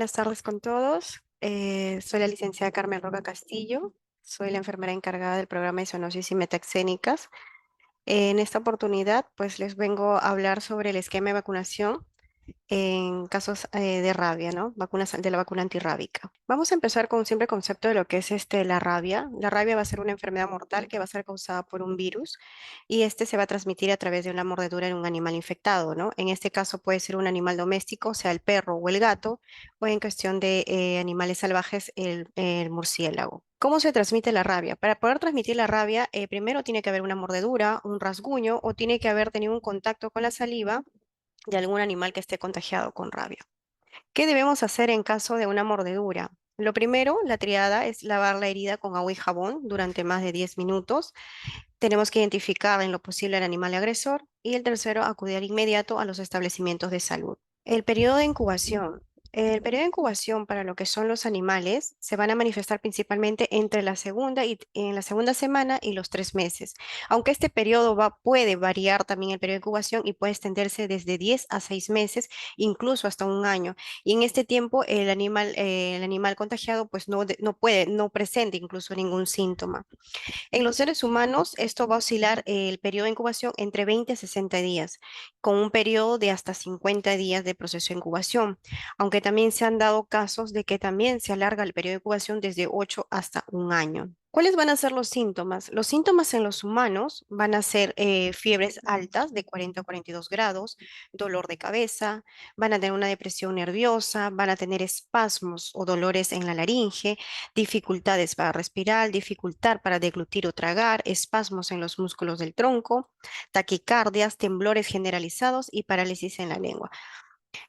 Buenas tardes con todos. Soy la licenciada Carmen Roca Castillo. Soy la enfermera encargada del programa de zoonosis y metaxénicas. En esta oportunidad, pues les vengo a hablar sobre el esquema de vacunación en casos de rabia, ¿no? Vacunas de la vacuna antirrábica. Vamos a empezar con un simple concepto de lo que es la rabia. La rabia va a ser una enfermedad mortal que va a ser causada por un virus y este se va a transmitir a través de una mordedura en un animal infectado, ¿no? En este caso puede ser un animal doméstico, sea el perro o el gato, o en cuestión de animales salvajes, el murciélago. ¿Cómo se transmite la rabia? Para poder transmitir la rabia, primero tiene que haber una mordedura, un rasguño o tiene que haber tenido un contacto con la saliva de algún animal que esté contagiado con rabia. ¿Qué debemos hacer en caso de una mordedura? Lo primero, la triada, es lavar la herida con agua y jabón durante más de 10 minutos. Tenemos que identificar en lo posible al animal agresor. Y el tercero, acudir inmediato a los establecimientos de salud. El periodo de incubación. El periodo de incubación para lo que son los animales se van a manifestar principalmente entre la segunda y en la segunda semana y los 3 meses. Aunque este periodo puede variar también el periodo de incubación y puede extenderse desde 10 a 6 meses, incluso hasta un año. Y en este tiempo el animal contagiado pues no presenta incluso ningún síntoma. En los seres humanos, esto va a oscilar el periodo de incubación entre 20 a 60 días, con un periodo de hasta 50 días de proceso de incubación, aunque también se han dado casos de que también se alarga el periodo de incubación desde 8 hasta un año. ¿Cuáles van a ser los síntomas? Los síntomas en los humanos van a ser fiebres altas de 40 a 42 grados, dolor de cabeza, van a tener una depresión nerviosa, van a tener espasmos o dolores en la laringe, dificultades para respirar, dificultad para deglutir o tragar, espasmos en los músculos del tronco, taquicardias, temblores generalizados y parálisis en la lengua.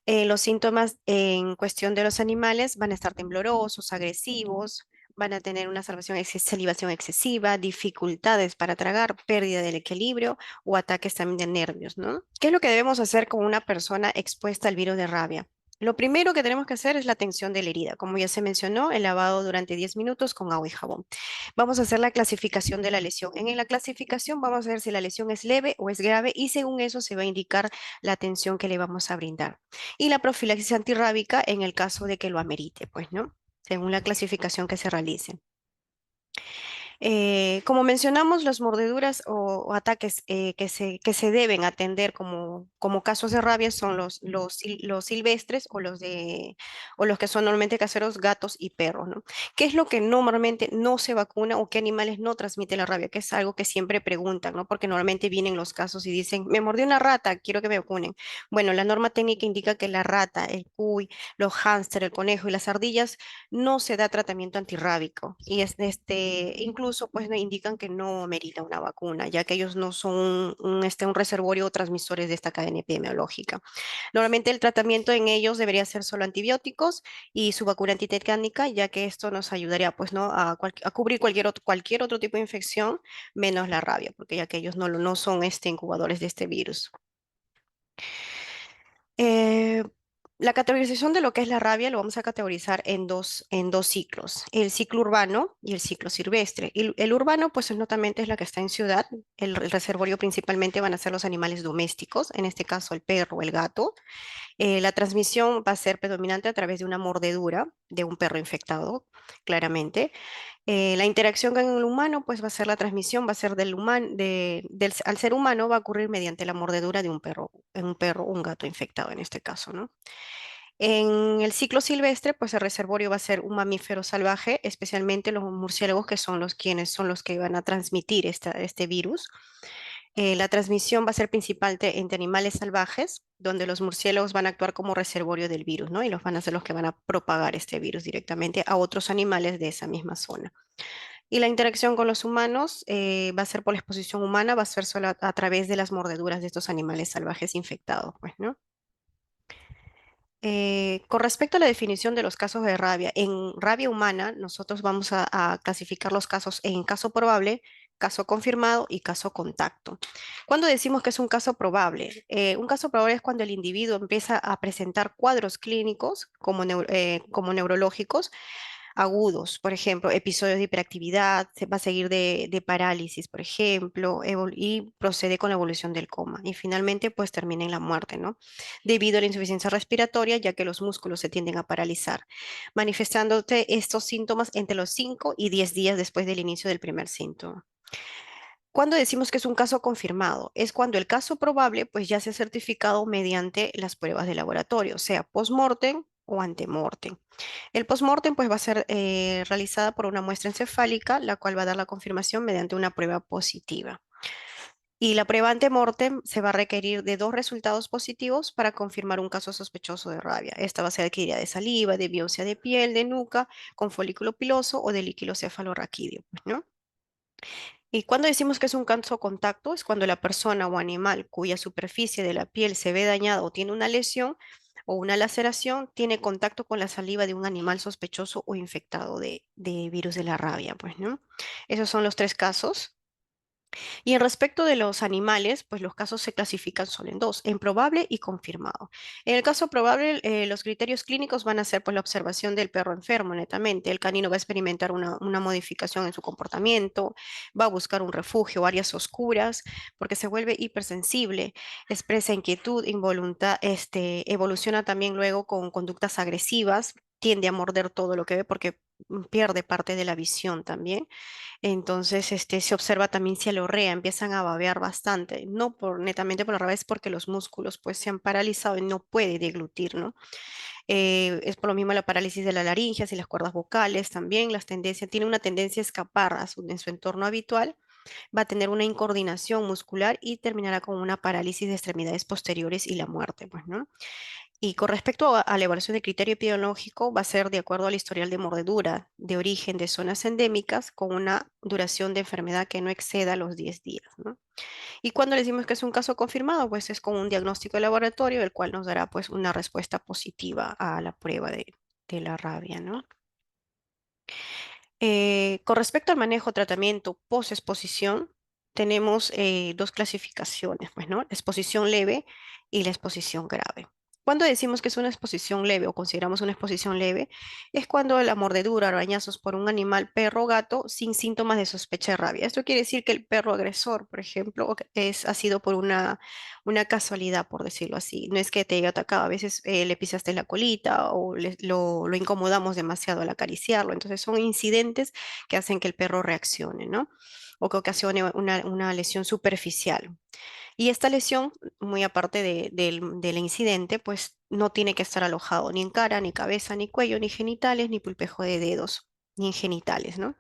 Los síntomas en cuestión de los animales van a estar temblorosos, agresivos, van a tener una salivación excesiva, dificultades para tragar, pérdida del equilibrio o ataques también de nervios, ¿no? ¿Qué es lo que debemos hacer con una persona expuesta al virus de rabia? Lo primero que tenemos que hacer es la atención de la herida. Como ya se mencionó, el lavado durante 10 minutos con agua y jabón. Vamos a hacer la clasificación de la lesión. En la clasificación vamos a ver si la lesión es leve o es grave y según eso se va a indicar la atención que le vamos a brindar. Y la profilaxis antirrábica en el caso de que lo amerite, pues, ¿no? Según la clasificación que se realice. Como mencionamos, las mordeduras o ataques que se deben atender como casos de rabia son los silvestres o los que son normalmente caseros, gatos y perros, ¿no? ¿Qué es lo que normalmente no se vacuna o qué animales no transmiten la rabia? Que es algo que siempre preguntan, ¿no? Porque normalmente vienen los casos y dicen, me mordió una rata, quiero que me vacunen. Bueno, la norma técnica indica que la rata, el cuy, los hámster, el conejo y las ardillas no se da tratamiento antirrábico y incluso pues indican que no merita una vacuna, ya que ellos no son un reservorio o transmisores de esta cadena epidemiológica. Normalmente el tratamiento en ellos debería ser solo antibióticos y su vacuna antitetánica, ya que esto nos ayudaría pues no a cubrir cualquier otro tipo de infección, menos la rabia, porque ya que ellos no son incubadores de este virus. Eh, la categorización de lo que es la rabia lo vamos a categorizar en dos ciclos, el ciclo urbano y el ciclo silvestre. El urbano, pues notamente es la que está en ciudad. El reservorio principalmente van a ser los animales domésticos, en este caso el perro o el gato. La transmisión va a ser predominante a través de una mordedura de un perro infectado, claramente. La interacción con el humano, pues va a ser la transmisión, va a ser al ser humano, va a ocurrir mediante la mordedura de un perro o un gato infectado en este caso, ¿no? En el ciclo silvestre, pues el reservorio va a ser un mamífero salvaje, especialmente los murciélagos, que son los que van a transmitir este virus. La transmisión va a ser principal entre animales salvajes, donde los murciélagos van a actuar como reservorio del virus, ¿no? Y los van a ser los que van a propagar este virus directamente a otros animales de esa misma zona. Y la interacción con los humanos va a ser por la exposición humana, va a ser solo a través de las mordeduras de estos animales salvajes infectados, pues, ¿no? Con respecto a la definición de los casos de rabia, en rabia humana nosotros vamos a clasificar los casos en caso probable, caso confirmado y caso contacto. ¿Cuándo decimos que es un caso probable? Un caso probable es cuando el individuo empieza a presentar cuadros clínicos como neurológicos agudos, por ejemplo, episodios de hiperactividad, se va a seguir de parálisis, por ejemplo, y procede con la evolución del coma. Y finalmente, pues termina en la muerte, ¿no? Debido a la insuficiencia respiratoria, ya que los músculos se tienden a paralizar, manifestándote estos síntomas entre los 5 y 10 días después del inicio del primer síntoma. Cuando decimos que es un caso confirmado, es cuando el caso probable pues ya se ha certificado mediante las pruebas de laboratorio, sea post-mortem o ante-mortem. El post-mortem pues va a ser realizada por una muestra encefálica, la cual va a dar la confirmación mediante una prueba positiva. Y la prueba ante-mortem se va a requerir de dos resultados positivos para confirmar un caso sospechoso de rabia. Esta va a ser adquirida de saliva, de biopsia de piel, de nuca, con folículo piloso o de líquido cefalorraquídeo, pues, ¿no? Y cuando decimos que es un caso contacto, es cuando la persona o animal cuya superficie de la piel se ve dañada o tiene una lesión o una laceración, tiene contacto con la saliva de un animal sospechoso o infectado de virus de la rabia, pues, ¿no? Esos son los tres casos. Y en respecto de los animales, pues los casos se clasifican solo en dos, en probable y confirmado. En el caso probable, los criterios clínicos van a ser pues la observación del perro enfermo, netamente. El canino va a experimentar una modificación en su comportamiento, va a buscar un refugio, áreas oscuras, porque se vuelve hipersensible, expresa inquietud, involuntad, evoluciona también luego con conductas agresivas, tiende a morder todo lo que ve porque pierde parte de la visión también. Entonces, se observa también cialorrea, empiezan a babear bastante, no por netamente por la rabia, es porque los músculos pues se han paralizado y no puede deglutir, ¿no? Es por lo mismo la parálisis de la laringe y las cuerdas vocales también, tiene una tendencia a escapar en su entorno habitual, va a tener una incoordinación muscular y terminará con una parálisis de extremidades posteriores y la muerte, pues, ¿no? Y con respecto a la evaluación de criterio epidemiológico, va a ser de acuerdo al historial de mordedura de origen de zonas endémicas con una duración de enfermedad que no exceda los 10 días, ¿no? Y cuando le decimos que es un caso confirmado, pues es con un diagnóstico de laboratorio, el cual nos dará pues una respuesta positiva a la prueba de la rabia, ¿no? Con respecto al manejo, tratamiento, post-exposición, tenemos dos clasificaciones, pues, ¿no? La exposición leve y la exposición grave. Cuando decimos que es una exposición leve o consideramos una exposición leve, es cuando la mordedura, arañazos por un animal, perro o gato, sin síntomas de sospecha de rabia. Esto quiere decir que el perro agresor, por ejemplo, ha sido por una casualidad, por decirlo así. No es que te haya atacado, a veces le pisaste la colita o lo incomodamos demasiado al acariciarlo. Entonces son incidentes que hacen que el perro reaccione, ¿no? O que ocasione una lesión superficial. Y esta lesión, muy aparte del incidente, pues no tiene que estar alojado ni en cara, ni cabeza, ni cuello, ni genitales, ni pulpejo de dedos, ni en genitales, ¿no?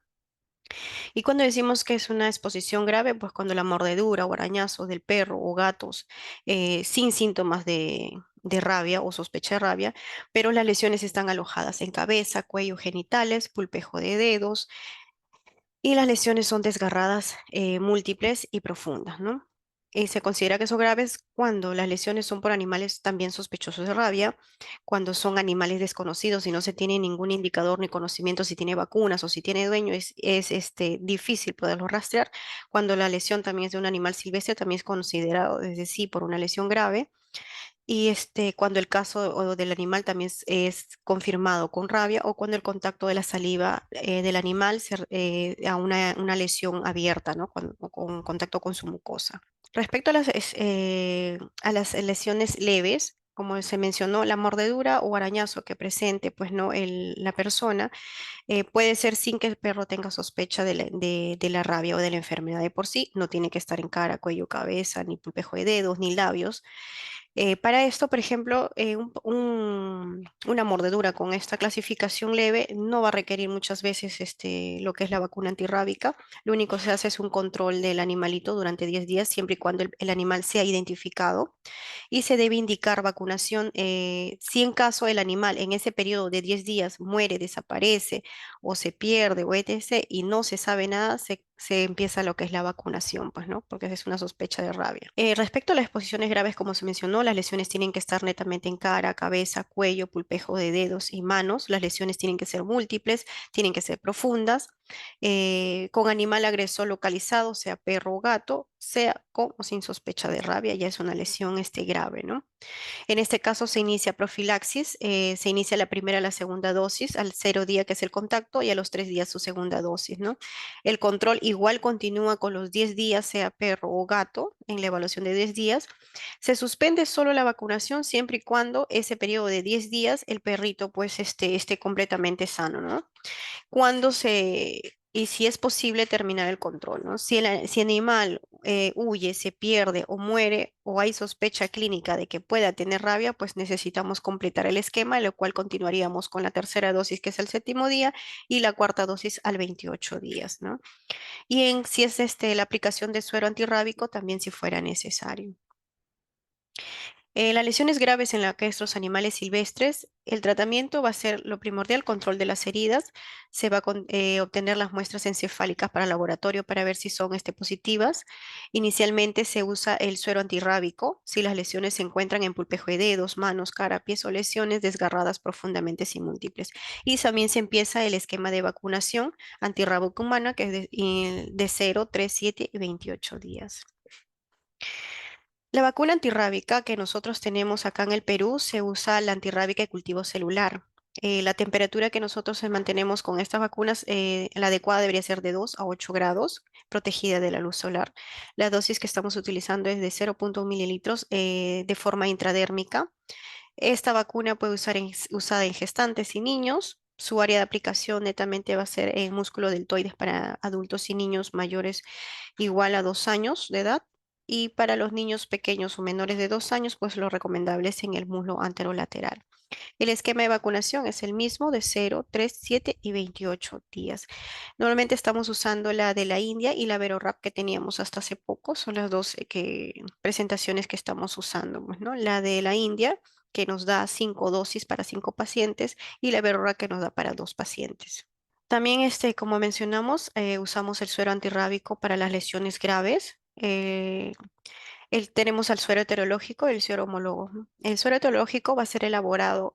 Y cuando decimos que es una exposición grave, pues cuando la mordedura o arañazo del perro o gatos sin síntomas de rabia o sospecha de rabia, pero las lesiones están alojadas en cabeza, cuello, genitales, pulpejo de dedos, y las lesiones son desgarradas, múltiples y profundas, ¿no? Se considera que son graves cuando las lesiones son por animales también sospechosos de rabia, cuando son animales desconocidos y no se tiene ningún indicador ni conocimiento si tiene vacunas o si tiene dueño, es difícil poderlo rastrear. Cuando la lesión también es de un animal silvestre, también es considerado desde sí por una lesión grave. Y cuando el caso del animal también es confirmado con rabia o cuando el contacto de la saliva del animal a una lesión abierta, ¿no? O con contacto con su mucosa. Respecto a las lesiones leves, como se mencionó, la mordedura o arañazo que presente, pues no, la persona puede ser sin que el perro tenga sospecha de la rabia o de la enfermedad de por sí. No tiene que estar en cara, cuello, cabeza, ni pulpejo de dedos, ni labios. Para esto, por ejemplo, una mordedura con esta clasificación leve no va a requerir muchas veces lo que es la vacuna antirrábica. Lo único que se hace es un control del animalito durante 10 días, siempre y cuando el animal sea identificado. Y se debe indicar vacunación si en caso el animal en ese periodo de 10 días muere, desaparece o se pierde o etc. y no se sabe nada, se empieza lo que es la vacunación, pues, ¿no? Porque es una sospecha de rabia. Respecto a las exposiciones graves, como se mencionó, las lesiones tienen que estar netamente en cara, cabeza, cuello, pulpejo de dedos y manos. Las lesiones tienen que ser múltiples, tienen que ser profundas. con animal agresor localizado, sea perro o gato, sea con o sin sospecha de rabia, ya es una lesión grave, ¿no? En este caso se inicia profilaxis, se inicia la primera y la segunda dosis al 0 día que es el contacto y a los 3 días su segunda dosis, ¿no? El control igual continúa con los 10 días, sea perro o gato, en la evaluación de 10 días. Se suspende solo la vacunación siempre y cuando ese periodo de 10 días el perrito pues esté completamente sano, ¿no? Cuando y si es posible terminar el control, ¿no? Si el animal huye, se pierde o muere o hay sospecha clínica de que pueda tener rabia, pues necesitamos completar el esquema, lo cual continuaríamos con la tercera dosis, que es el 7.º día, y la cuarta dosis al 28 días, ¿no? Y si es la aplicación de suero antirrábico, también si fuera necesario. Las lesiones graves en la que estos animales silvestres, el tratamiento va a ser lo primordial, control de las heridas. Se va a obtener las muestras encefálicas para laboratorio para ver si son positivas. Inicialmente se usa el suero antirrábico si las lesiones se encuentran en pulpejo de dedos, manos, cara, pies o lesiones desgarradas profundamente sin múltiples. Y también se empieza el esquema de vacunación antirrábico humana que es de 0, 3, 7 y 28 días. La vacuna antirrábica que nosotros tenemos acá en el Perú se usa la antirrábica de cultivo celular. La temperatura que nosotros mantenemos con estas vacunas, la adecuada debería ser de 2 a 8 grados, protegida de la luz solar. La dosis que estamos utilizando es de 0,1 mililitros de forma intradérmica. Esta vacuna puede usada en gestantes y niños. Su área de aplicación netamente va a ser en músculo deltoides para adultos y niños mayores igual a 2 años de edad. Y para los niños pequeños o menores de 2 años, pues lo recomendable es en el muslo anterolateral. El esquema de vacunación es el mismo de 0, 3, 7 y 28 días. Normalmente estamos usando la de la India y la Verorrap que teníamos hasta hace poco. Son las dos presentaciones que estamos usando, pues, ¿no? La de la India que nos da 5 dosis para 5 pacientes y la Verorrap que nos da para 2 pacientes. También, como mencionamos, usamos el suero antirrábico para las lesiones graves. Tenemos al suero heterológico y el suero homólogo, ¿no? El suero heterológico va a ser elaborado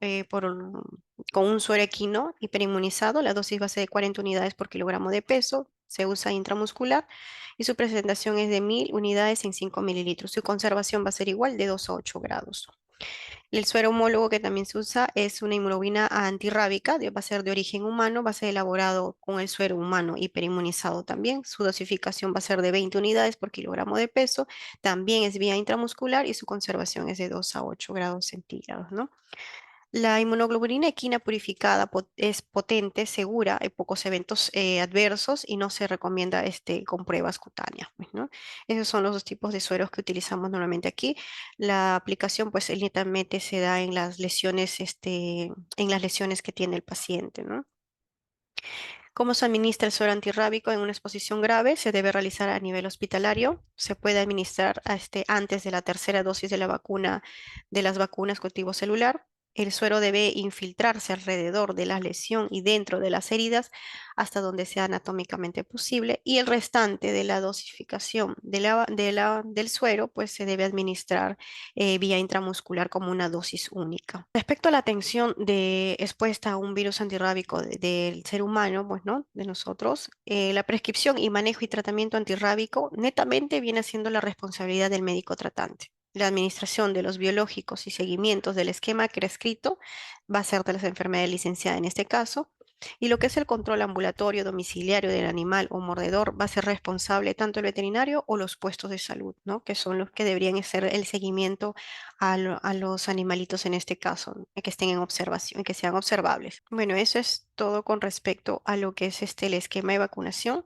con un suero equino hiperinmunizado. La dosis va a ser de 40 unidades por kilogramo de peso. Se usa intramuscular y su presentación es de 1.000 unidades en 5 mililitros. Su conservación va a ser igual de 2 a 8 grados. El suero homólogo que también se usa es una inmunoglobulina antirrábica, va a ser de origen humano, va a ser elaborado con el suero humano hiperinmunizado también. Su dosificación va a ser de 20 unidades por kilogramo de peso, también es vía intramuscular y su conservación es de 2 a 8 grados centígrados, ¿no? La inmunoglobulina equina purificada es potente, segura, hay pocos eventos adversos y no se recomienda con pruebas cutáneas, pues, ¿no? Esos son los dos tipos de sueros que utilizamos normalmente aquí. La aplicación, pues, netamente se da en las lesiones que tiene el paciente, ¿no? ¿Cómo se administra el suero antirrábico en una exposición grave? Se debe realizar a nivel hospitalario. Se puede administrar antes de la tercera dosis de la vacuna, de las vacunas cultivo celular. El suero debe infiltrarse alrededor de la lesión y dentro de las heridas hasta donde sea anatómicamente posible. Y el restante de la dosificación del suero, pues se debe administrar vía intramuscular como una dosis única. Respecto a la atención expuesta a un virus antirrábico del ser humano, pues, ¿no? De nosotros, la prescripción y manejo y tratamiento antirrábico netamente viene siendo la responsabilidad del médico tratante. La administración de los biológicos y seguimientos del esquema prescrito va a ser de la enfermedad licenciada en este caso. Y lo que es el control ambulatorio domiciliario del animal o mordedor va a ser responsable tanto el veterinario o los puestos de salud, ¿no? Que son los que deberían hacer el seguimiento a los animalitos en este caso, ¿no? Que estén en observación, que sean observables. Bueno, eso es todo con respecto a lo que es el esquema de vacunación.